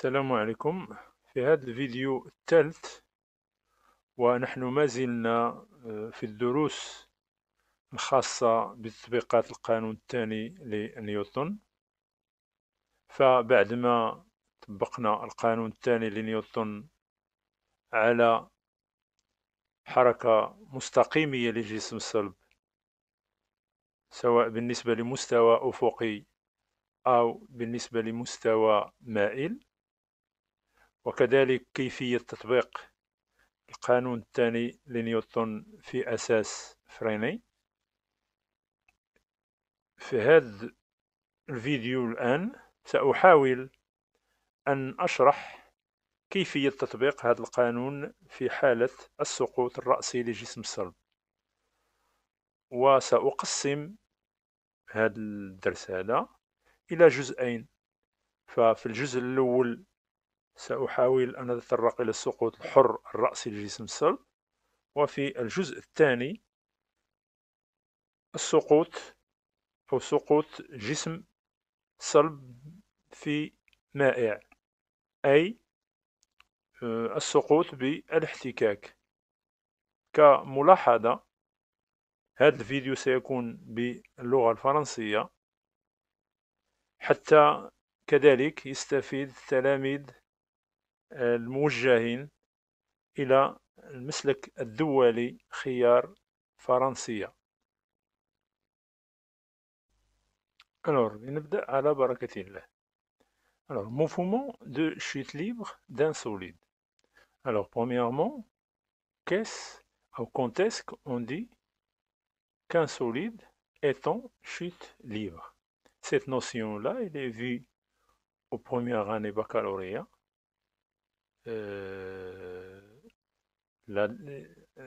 السلام عليكم. في هذا الفيديو الثالث ونحن ما زلنا في الدروس الخاصة بتطبيقات القانون الثاني لنيوتن. فبعدما طبقنا القانون الثاني لنيوتن على حركة مستقيمية لجسم الصلب، سواء بالنسبة لمستوى أفقي أو بالنسبة لمستوى مائل، وكذلك كيفية تطبيق القانون الثاني لنيوتن في أساس فريني. في هذا الفيديو الآن سأحاول أن أشرح كيفية تطبيق هذا القانون في حالة السقوط الرأسي لجسم الصلب، وسأقسم هذا الدرس هذا إلى جزئين. ففي الجزء الأول سأحاول أن أتطرق إلى السقوط الحر الرأسي لجسم الصلب، وفي الجزء الثاني السقوط أو سقوط جسم صلب في مائع، أي السقوط بالاحتكاك. كملاحظة، هذا الفيديو سيكون باللغة الفرنسية حتى كذلك يستفيد التلاميذ الموجهين إلى المسلك الدولي خيار فرنسية. نبدأ على بركة الله. Mouvement de chute libre d'un solide. Premièrement, quand est-ce qu'on dit qu'un solide est en chute libre? Cette notion-là, elle est vue aux premières années baccalauréat.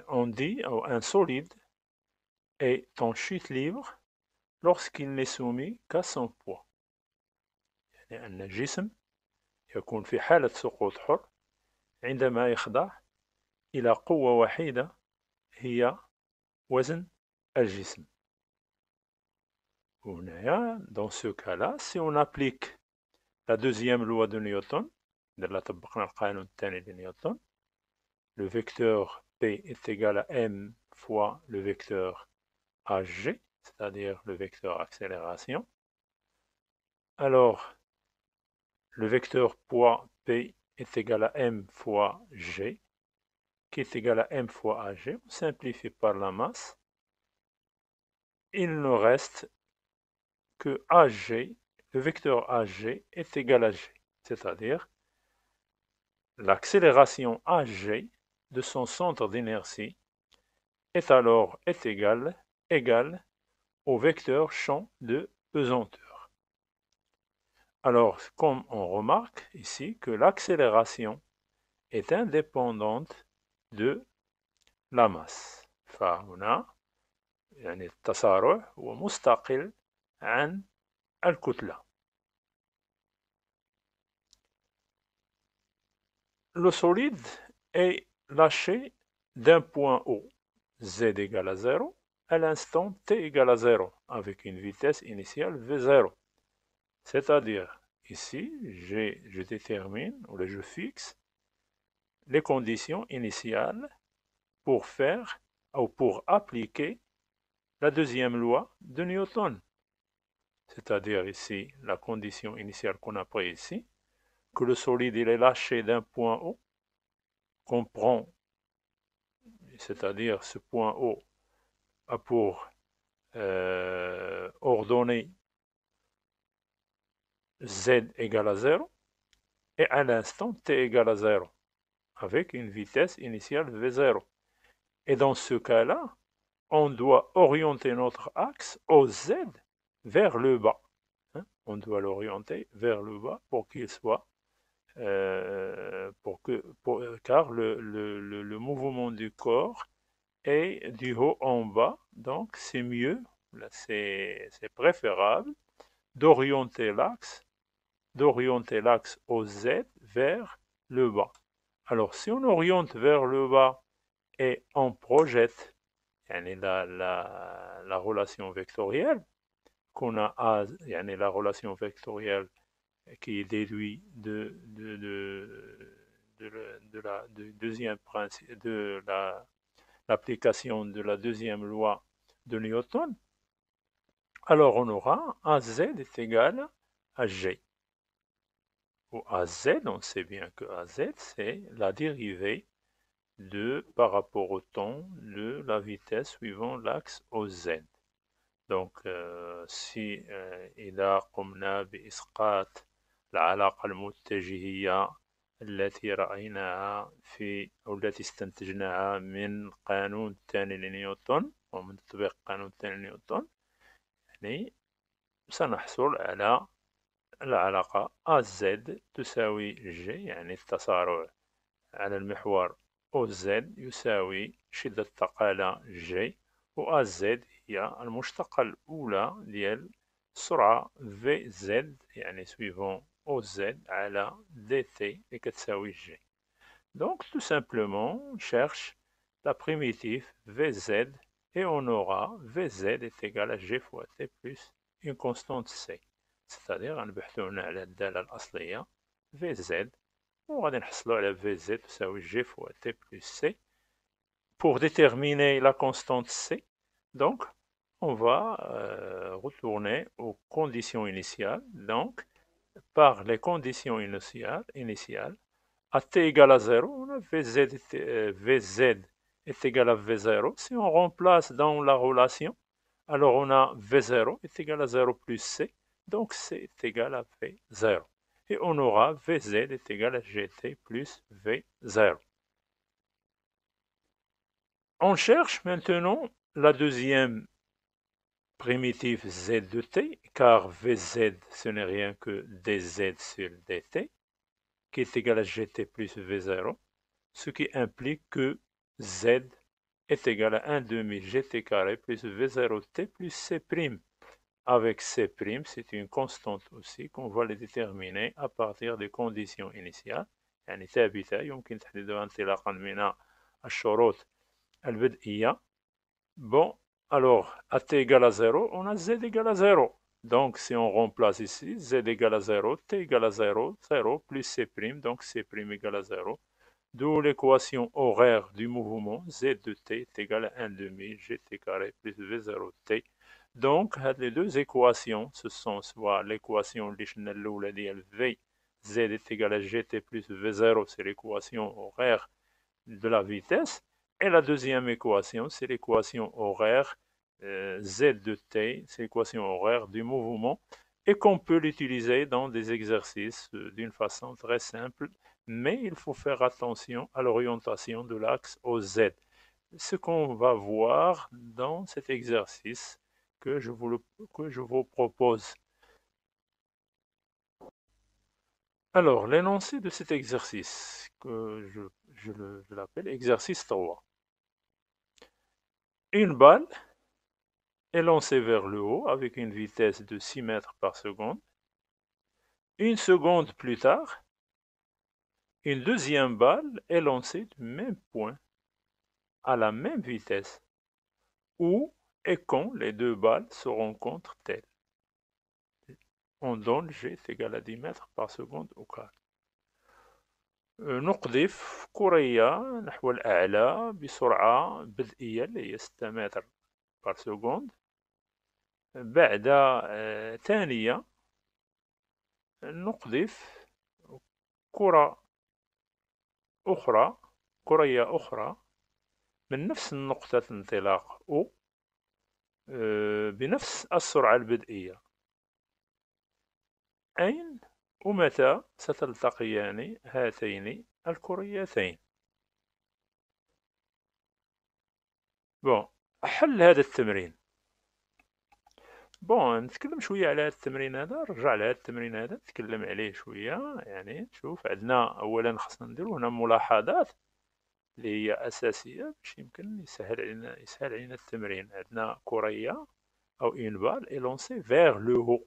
On dit un solide est en chute libre lorsqu'il n'est soumis qu'à son poids. يعني أن الجسم يكون في حالة سقوط حر عندما يخضع إلى قوة وحيدة هي وزن الجسم. Dans ce cas-là, si on applique la deuxième loi de Newton, le vecteur P est égal à m fois le vecteur hg, c'est-à-dire le vecteur accélération. Alors, le vecteur poids P est égal à m fois g, qui est égal à m fois ag. On simplifie par la masse. Il ne reste que ag, le vecteur ag est égal à g, c'est-à-dire l'accélération ag de son centre d'inertie est alors égale au vecteur champ de pesanteur. Alors, comme on remarque ici que l'accélération est indépendante de la masse. فهنا يعني التسارع هو مستقل عن الكتلة. Le solide est lâché d'un point O, z égale à 0, à l'instant t égale à 0, avec une vitesse initiale v0. C'est-à-dire, ici, je détermine, ou je fixe, les conditions initiales pour faire ou pour appliquer la deuxième loi de Newton. C'est-à-dire ici, la condition initiale qu'on a prise ici, que le solide il est lâché d'un point O, qu'on prend, c'est-à-dire ce point O a pour ordonnée z égale à 0, et à l'instant t égale à 0, avec une vitesse initiale v0. Et dans ce cas-là, on doit orienter notre axe OZ vers le bas. On doit l'orienter vers le bas pour qu'il soit, car le mouvement du corps est du haut en bas, donc c'est mieux, c'est préférable d'orienter l'axe OZ vers le bas. Alors si on oriente vers le bas et on projette la relation vectorielle qu'on a, la relation vectorielle qui est déduit du deuxième principe, de l'application de la deuxième loi de Newton, alors on aura AZ est égal à G. Ou AZ, on sait bien que AZ, c'est la dérivée par rapport au temps de la vitesse suivant l'axe OZ. Donc si إذا قمنا بإسقاط العلاقة المتجهية التي رأيناها أو التي استنتجناها من قانون الثاني لنيوتن ومن تطبيق قانون الثاني لنيوتن، يعني سنحصل على العلاقة AZ تساوي G، يعني التسارع على المحور OZ يساوي شدة الثقالة G، و AZ هي المشتقة الأولى ديال السرعة VZ يعني suivant OZ على DT اللي كتساوي G. Donc tout simplement on cherche la primitive VZ et on aura VZ est égal à G fois T plus une constante C. C'est-à-dire غنبحثو هنا على الدالة الأصلية VZ وغادي نحصلو على VZ تساوي G fois T plus C. Pour déterminer la constante C, donc on va retourner aux conditions initiales. Donc par les conditions initiales, à t égale à 0, on a VZ est égal à V0. Si on remplace dans la relation, alors on a V0 est égal à 0 plus C, donc C est égal à V0. Et on aura VZ est égal à GT plus V0. On cherche maintenant la deuxième primitive Z de t, car Vz ce n'est rien que dz sur dt, qui est égal à gt plus V0, ce qui implique que Z est égal à 1 demi gt carré plus V0t plus C'. Avec C', c'est une constante aussi qu'on va les déterminer à partir des conditions initiales. يعني ثابتة يمكن تحديدها انطلاقا من الشروط البدئية. Bon, alors, à t égale à 0, on a z égale à 0. Donc, si on remplace ici, z égale à 0, t égale à 0, 0 plus c', donc c' égale à 0. D'où l'équation horaire du mouvement, z de t est égal à 1 demi gt carré plus v0t. Donc, les deux équations, ce sont soit l'équation v z est égal à gt plus v0, c'est l'équation horaire de la vitesse. Et la deuxième équation, c'est l'équation horaire z de t, c'est l'équation horaire du mouvement, et qu'on peut l'utiliser dans des exercices d'une façon très simple, mais il faut faire attention à l'orientation de l'axe OZ. Ce qu'on va voir dans cet exercice que je vous propose. Alors, l'énoncé de cet exercice, que je l'appelle exercice 3. Une balle est lancée vers le haut avec une vitesse de 6 mètres par seconde. Une seconde plus tard, une deuxième balle est lancée du même point, à la même vitesse, où et quand les deux balles se rencontrent telles. On donne G est égal à 10 mètres par seconde au carré. نقذف كرية نحو الأعلى بسرعة بدئية اللي هي 6 متر بار سكوند. بعد ثانية نقذف كرية أخرى من نفس نقطة الانطلاق O بنفس السرعة البدئية. أين ومتى ستلتقيان هاتين الكريتين؟ بون، حل هذا التمرين. بون، نتكلم شوية على هذا التمرين هذا، نرجع على هذا التمرين هذا نتكلم عليه شوية. يعني شوف، عندنا أولا خصنا نديرو هنا ملاحظات اللي هي أساسية باش يمكن يسهل علينا التمرين. عندنا كرية أو اون بال اي لونسي فيغ لو هو.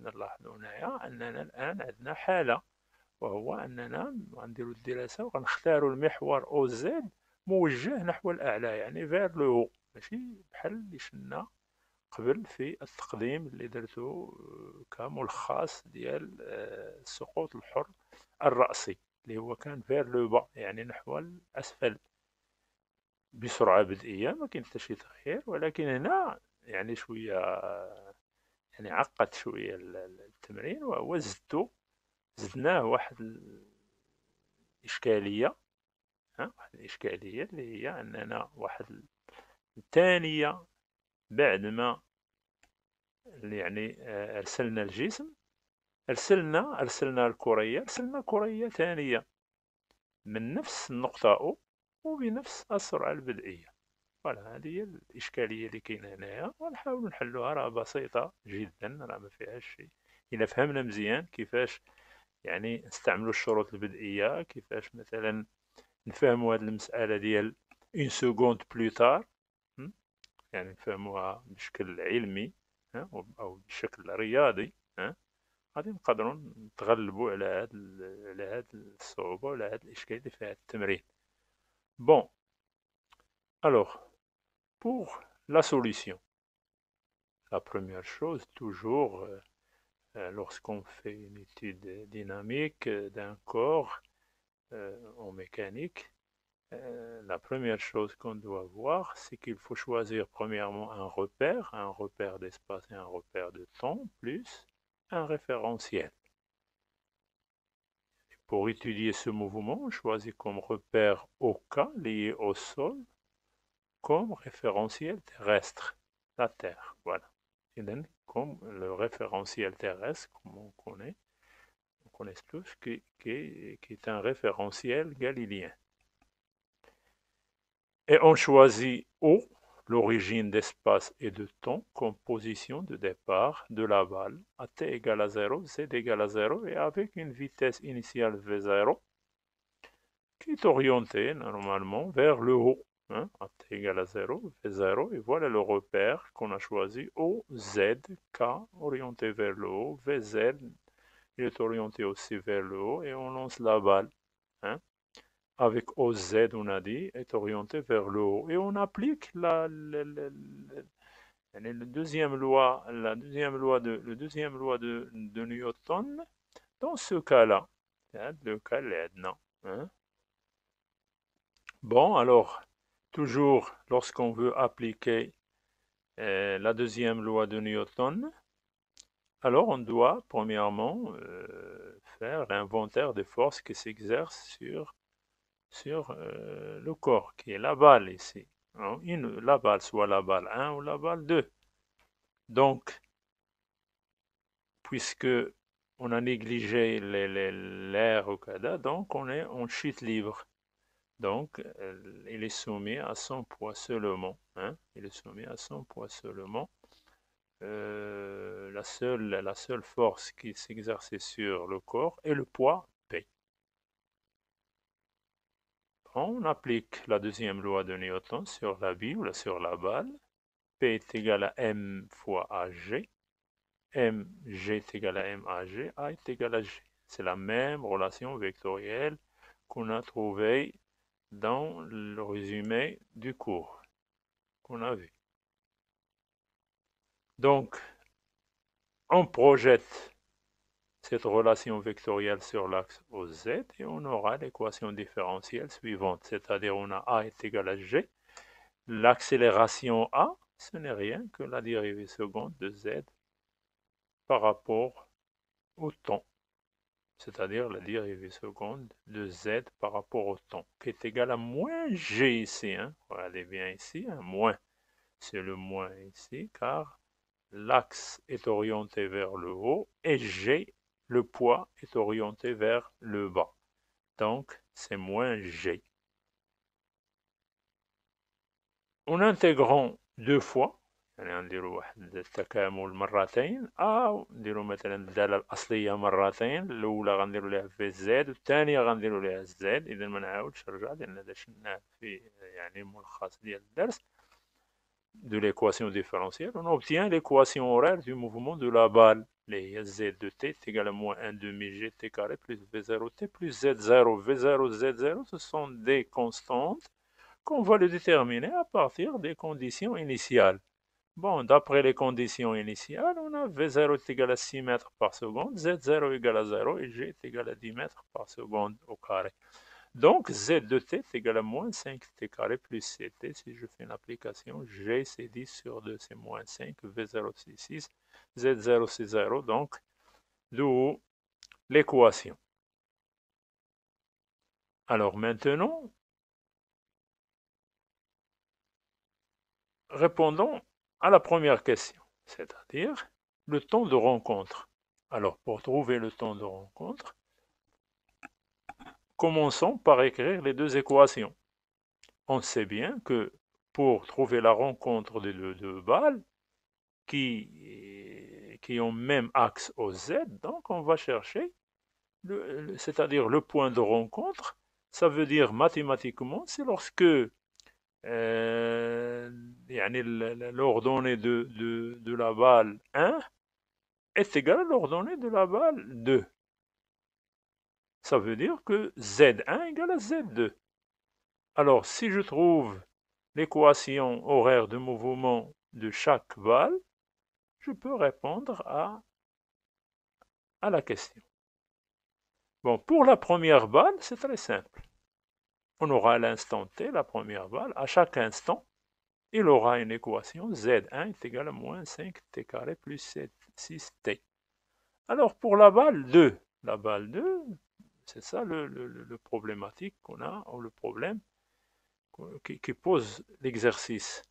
نلاحظو هنايا أننا الآن عندنا حالة، وهو أننا غنديرو الدراسة وغنختارو المحور أو زد موجه نحو الأعلى، يعني فيغ لو هو، ماشي بحال اللي شفنا قبل في التقديم اللي درتو كملخص ديال السقوط الحر الرأسي اللي هو كان فير لو با، يعني نحو الأسفل بسرعة بدئية، ما كاين حتى شي تغيير. ولكن هنا يعني شوية يعني عقدت شوية التمرين، وهو زدناه واحد الإشكالية، واحد الإشكالية اللي هي أننا واحد الثانية بعد ما يعني أرسلنا الجسم، أرسلنا الكرية، أرسلنا كرية ثانية من نفس النقطة أو وبنفس السرعة البدئية. فوالا هذه هي الإشكالية اللي كاينة هنايا، ونحاول نحلوها. راه بسيطة جدا، راه ما فيهاش شي إلا فهمنا مزيان كيفاش يعني نستعملوا الشروط البدئية، كيفاش مثلا نفهموا هذه المسألة ديال اون سكوند بلو تار، يعني نفهموها بشكل علمي أو بشكل رياضي، غادي نقدروا نتغلبوا على هاد الصعوبة وعلى هاد الإشكال اللي فيها التمرين. Bon, alors, pour la solution, la première chose, toujours, lorsqu'on fait une étude dynamique d'un corps en mécanique, la première chose qu'on doit voir, c'est qu'il faut choisir premièrement un repère d'espace et un repère de temps, plus un référentiel. Pour étudier ce mouvement, on choisit comme repère OK lié au sol, comme référentiel terrestre, la Terre. Voilà. Et donc, comme le référentiel terrestre, comme on connaît tous, qui est un référentiel galiléen. Et on choisit O, l'origine d'espace et de temps, comme position de départ de la balle à t égale à 0, z égale à 0, et avec une vitesse initiale v0 qui est orientée normalement vers le haut, à t égale à 0, v0, et voilà le repère qu'on a choisi, OZ, K, orienté vers le haut, VZ, il est orienté aussi vers le haut, et on lance la balle. Avec OZ, on a dit, est orienté vers le haut. Et on applique la deuxième loi de Newton dans ce cas-là. Le cas là. Bon, alors, toujours lorsqu'on veut appliquer la deuxième loi de Newton, alors on doit premièrement faire l'inventaire des forces qui s'exercent sur le corps, qui est la balle ici. La balle, soit la balle 1 ou la balle 2. Donc, puisque on a négligé l'air au CADA, donc on est en chute libre. Donc, il est soumis à son poids seulement. Il est soumis à son poids seulement. La seule force qui s'exerce sur le corps est le poids P. On applique la deuxième loi de Newton sur la bille ou sur la balle. P est égal à M fois AG. G est égal à MAG. A est égal à G. C'est la même relation vectorielle qu'on a trouvée dans le résumé du cours qu'on a vu. Donc, on projette cette relation vectorielle sur l'axe OZ et on aura l'équation différentielle suivante, c'est-à-dire on a A est égal à G. L'accélération A, ce n'est rien que la dérivée seconde de Z par rapport au temps, c'est-à-dire la dérivée seconde de Z par rapport au temps, qui est égal à moins G ici. Regardez bien ici, moins, c'est le moins ici, car l'axe est orienté vers le haut et G, le poids, est orienté vers le bas. Donc, c'est moins G. En intégrant deux fois, يعني نديرو واحد التكامل مرتين، أو نديرو مثلا الدالة الأصلية مرتين، الأولى غنديرو ليها في زد والثانية غنديرو ليها زد. إذا ما نعاودش نرجع لأن هذا شفناه في يعني ملخص ديال الدرس. De l'équation différentielle, on obtient l'équation horaire du mouvement de la balle. Les z de t est égal à moins 1 demi gt carré plus v0t plus z0. v0, z0, ce sont des constantes qu'on va les déterminer à partir des conditions initiales. Bon, d'après les conditions initiales, on a V0 est égal à 6 mètres par seconde, Z0 est égal à 0 et G est égal à 10 mètres par seconde au carré. Donc, Z de t est égal à moins 5t carré plus ct. Si je fais une application, G c'est 10 sur 2, c'est moins 5, V0 c'est 6, Z0 c'est 0, donc d'où l'équation. Alors maintenant, répondons à la première question, c'est-à-dire le temps de rencontre. Alors, pour trouver le temps de rencontre, commençons par écrire les deux équations. On sait bien que pour trouver la rencontre des deux balles qui ont même axe au Z, donc on va chercher, c'est-à-dire le point de rencontre, ça veut dire mathématiquement, c'est lorsque l'ordonnée de la balle 1 est égale à l'ordonnée de la balle 2. Ça veut dire que Z1 égale à Z2. Alors, si je trouve l'équation horaire de mouvement de chaque balle, je peux répondre à la question. Bon, pour la première balle, c'est très simple. On aura à l'instant t, la première balle, à chaque instant, il aura une équation Z1 est égal à moins 5t carré plus 6t. Alors, pour la balle 2, c'est ça le problématique qu'on a, ou le problème qui pose l'exercice.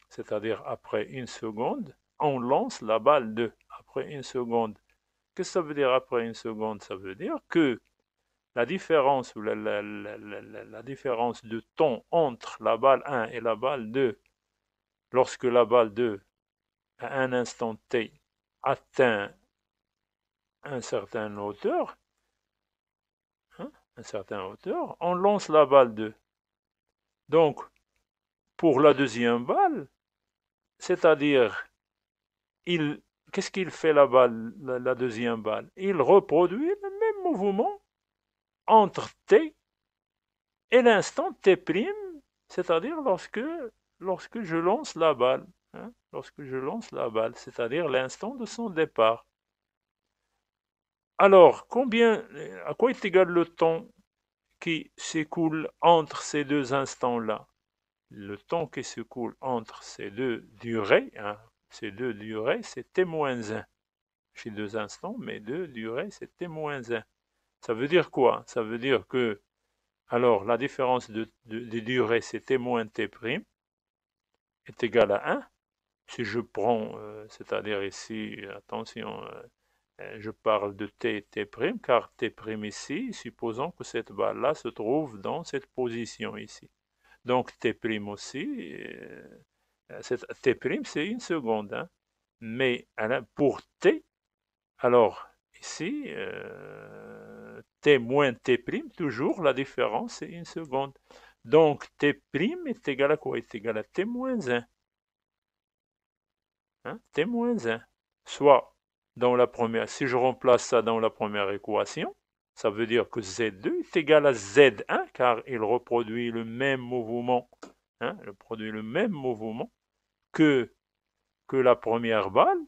C'est-à-dire, après une seconde, on lance la balle 2. Après une seconde. Qu'est-ce que ça veut dire après une seconde? Ça veut dire que la différence, ou la différence de temps entre la balle 1 et la balle 2, lorsque la balle 2, à un instant t, atteint un certain hauteur, on lance la balle 2. Donc, pour la deuxième balle, c'est-à-dire, qu'est-ce qu'il fait la balle, la deuxième balle? Il reproduit le même mouvement entre t et l'instant t', c'est-à-dire lorsque je lance la balle, lorsque je lance la balle, c'est-à-dire l'instant de son départ. Alors, à quoi est égal le temps qui s'écoule entre ces deux instants-là? Le temps qui s'écoule entre ces deux durées, c'est t-1. Chez deux instants, mais deux durées, c'est t-1. Ça veut dire quoi? Ça veut dire que, alors, la différence de durée, c'est t-t' est égal à 1. Si je prends, c'est-à-dire ici, attention, je parle de t et t', car t' ici, supposons que cette balle-là se trouve dans cette position ici. Donc t' aussi, t' c'est une seconde, hein. Mais pour t, alors ici, t moins t', toujours la différence c'est une seconde. Donc t' est égal à quoi? Est égal à t moins 1. T moins 1. Soit, dans la première, si je remplace ça dans la première équation, ça veut dire que Z2 est égal à Z1, car il reproduit le même mouvement, que la première balle,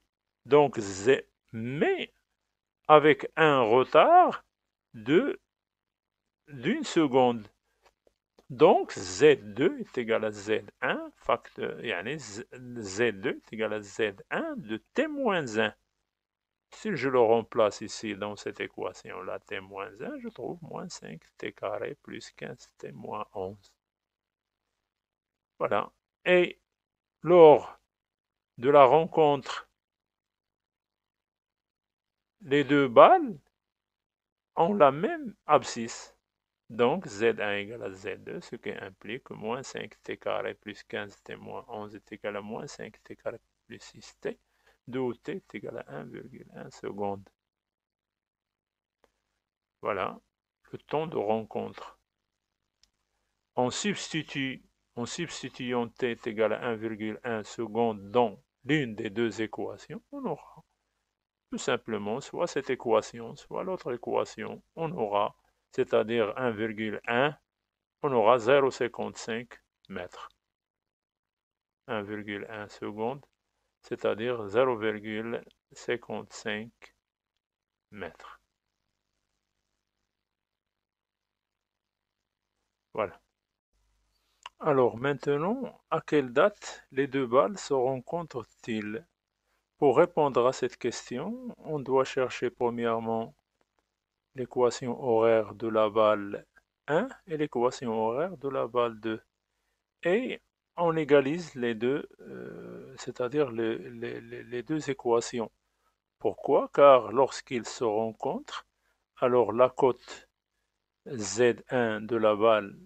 donc mais avec un retard d'une seconde. Donc Z2 est égal à Z1, Z2 est égal à Z1 de t-1. Si je le remplace ici dans cette équation-là, t-1, je trouve moins 5t carré plus 15t moins 11. Voilà. Et lors de la rencontre, les deux balles ont la même abscisse. Donc Z1 égale à Z2, ce qui implique que moins 5t carré plus 15t moins 11 est égal à moins 5t carré plus 6t, d'où t est égal à 1,1 seconde. Voilà le temps de rencontre. En substituant t est égal à 1,1 seconde dans l'une des deux équations, on aura tout simplement soit cette équation, soit l'autre équation. On aura, c'est-à-dire 1,1, on aura 0,55 mètres. 1,1 seconde, c'est-à-dire 0,55 mètres. Voilà. Alors maintenant, à quelle date les deux balles se rencontrent-ils? Pour répondre à cette question, on doit chercher premièrement l'équation horaire de la balle 1 et l'équation horaire de la balle 2. Et on égalise les deux, c'est-à-dire les deux équations. Pourquoi? Car lorsqu'ils se rencontrent, alors la cote Z1 de la balle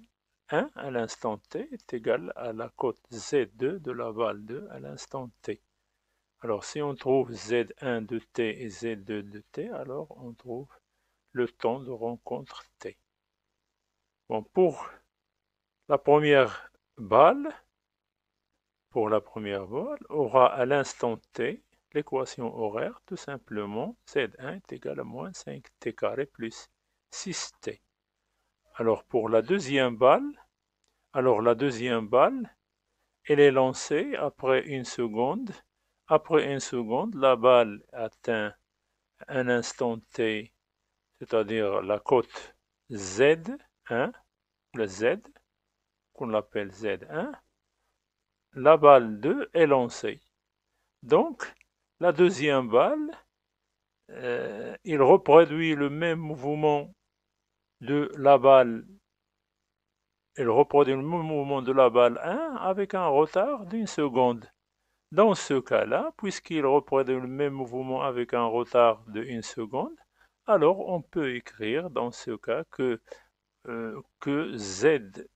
1 à l'instant t est égale à la cote Z2 de la balle 2 à l'instant t. Alors si on trouve Z1 de t et Z2 de t, alors on trouve le temps de rencontre t. Bon, pour la première balle, aura à l'instant t l'équation horaire tout simplement Z1 est égal à moins 5t carré plus 6t. Alors pour la deuxième balle, elle est lancée après une seconde. Après une seconde, la balle atteint un instant t, c'est-à-dire la cote Z1, le Z, qu'on appelle Z1. La balle 2 est lancée. Donc, la deuxième balle, il reproduit le même mouvement de la balle. Elle reproduit le même mouvement de la balle 1 avec un retard d'une seconde. Dans ce cas-là, puisqu'il reproduit le même mouvement avec un retard de 1 seconde, alors on peut écrire dans ce cas que Z,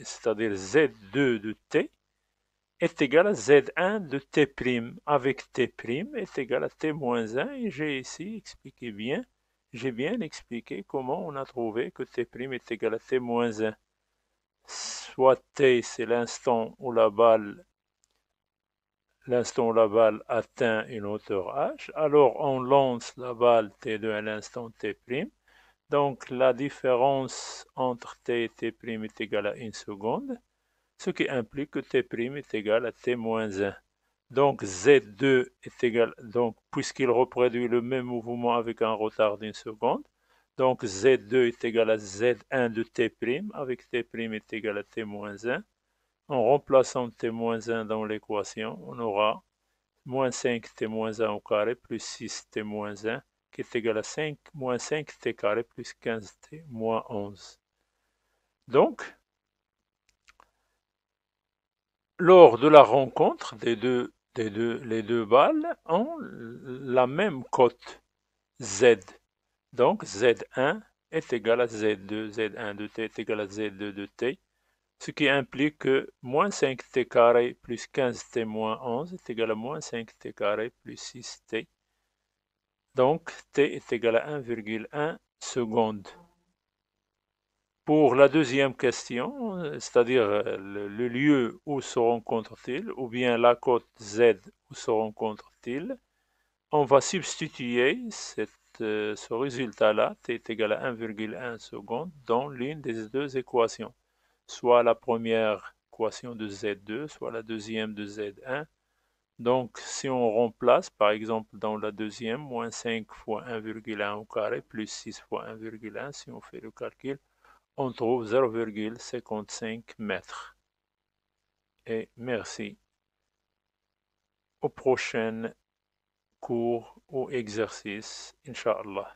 c'est-à-dire Z2 de t, est égal à Z1 de t', avec t' est égal à t moins 1, et j'ai ici expliqué bien, j'ai bien expliqué comment on a trouvé que t' est égal à t moins 1. Soit t, c'est l'instant où la balle atteint une hauteur h, alors on lance la balle t2 à l'instant t'. Donc la différence entre t et t' est égale à 1 seconde, ce qui implique que t' est égal à t moins 1. Donc Z2 est égal, donc puisqu'il reproduit le même mouvement avec un retard d'une seconde, donc Z2 est égal à Z1 de t', avec t' est égal à t moins 1. En remplaçant t moins 1 dans l'équation, on aura moins 5t moins 1 au carré plus 6t moins 1 qui est égal à 5 moins 5t carré plus 15t moins 11. Donc, lors de la rencontre les deux balles ont la même cote Z. Donc Z1 est égal à Z2, Z1 de t est égal à Z2 de t, ce qui implique que moins 5t carré plus 15t moins 11 est égal à moins 5t carré plus 6t. Donc t est égal à 1,1 seconde. Pour la deuxième question, c'est-à-dire le lieu où se rencontre-t-il, ou bien la cote Z où se rencontre-t-il, on va substituer ce résultat-là, t est égal à 1,1 seconde, dans l'une des deux équations, soit la première équation de Z2, soit la deuxième de Z1. Donc, si on remplace, par exemple, dans la deuxième, moins 5 fois 1,1 au carré, plus 6 fois 1,1, si on fait le calcul, on trouve 0,55 mètres. Et merci. Au prochain cours ou exercice, Inch'Allah.